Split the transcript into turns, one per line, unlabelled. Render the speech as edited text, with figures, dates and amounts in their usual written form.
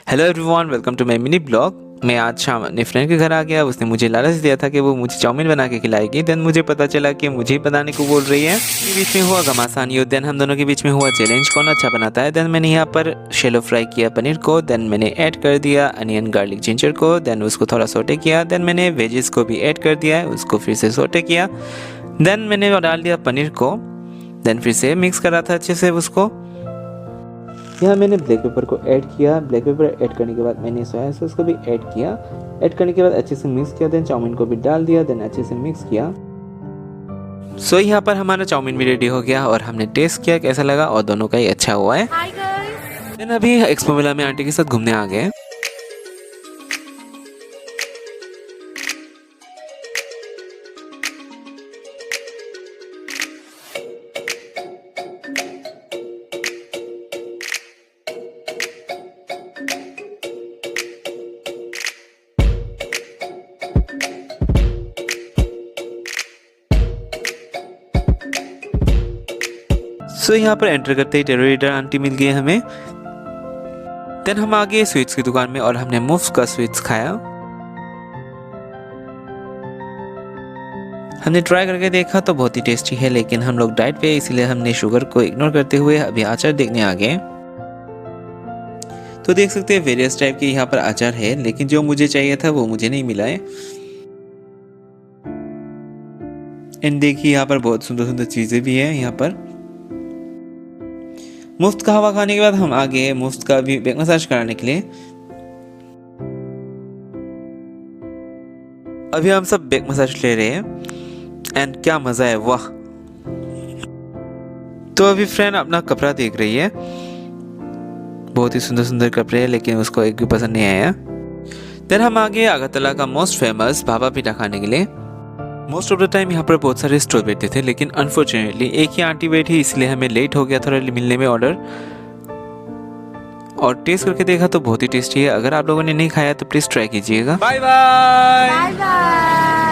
Hello everyone, welcome to my mini blog. मैं आज शाम अपने फ्रेंड के घर आ गया। उसने मुझे लालच दिया था कि वो मुझे चाउमीन बना के खिलाएगी। देन मुझे पता चला कि मुझे ही बनाने को बोल रही है। के बीच में हुआ घमासान युद्ध। देन हम दोनों के बीच में हुआ चैलेंज, कौन अच्छा बनाता है। देन मैंने यहाँ पर शेलो फ्राई किया पनीर को। देन मैंने ऐड कर दिया अनियन गार्लिक जिंजर को। देन उसको थोड़ा सोटे किया। देन मैंने वेजेस को भी ऐड कर दिया है, उसको फिर से सोटे किया। देन मैंने डाल दिया पनीर को। देन फिर से मिक्स करा था अच्छे से उसको। यहाँ मैंने ब्लैक पेपर को ऐड किया। ब्लैक पेपर ऐड करने के बाद मैंने सोया सॉस को भी ऐड किया। ऐड करने के बाद अच्छे से मिक्स किया। देन चाउमीन को भी डाल दिया। देन अच्छे से मिक्स किया। सो यहाँ पर हमारा चाउमीन भी रेडी हो गया और हमने टेस्ट किया कैसा लगा, और दोनों का ही अच्छा हुआ है। देन अभी एक्सपो मेला में आंटी के साथ घूमने आ गए। सो यहाँ पर एंटर करते ही टेरो ईटर आंटी मिल गई हमें। देन हम आ गए स्वीट्स की दुकान में और हमने मुफ्त का स्वीट्स खाया। हमने ट्राई करके देखा तो बहुत ही टेस्टी है, लेकिन हम लोग डाइट पे इसलिए हमने शुगर को इग्नोर करते हुए अभी अचार देखने आ गए। तो देख सकते हैं वेरियस टाइप के यहाँ पर अचार है, लेकिन जो मुझे चाहिए था वो मुझे नहीं मिला है। एंड देखिए यहाँ पर बहुत सुंदर सुंदर चीजें भी है। यहाँ पर मुफ्त का हवा खाने के बाद हम आ गए मुफ्त का भी बैक मसाज कराने के लिए। अभी हम सब बैक मसाज ले रहे हैं एंड क्या मजा है, वाह। तो अभी फ्रेंड अपना कपड़ा देख रही है। बहुत ही सुंदर सुंदर कपड़े हैं, लेकिन उसको एक भी पसंद नहीं आया। देन हम आ गए अगरतला का मोस्ट फेमस भाभा पीठा खाने के लिए। मोस्ट ऑफ द टाइम यहाँ पर बहुत सारे स्टॉल बैठे थे, लेकिन अनफॉर्चुनेटली एक ही आंटी बैठी, इसलिए हमें लेट हो गया थोड़ा मिलने में ऑर्डर। और टेस्ट करके देखा तो बहुत ही टेस्टी है। अगर आप लोगों ने नहीं खाया तो प्लीज ट्राई कीजिएगा। Bye bye.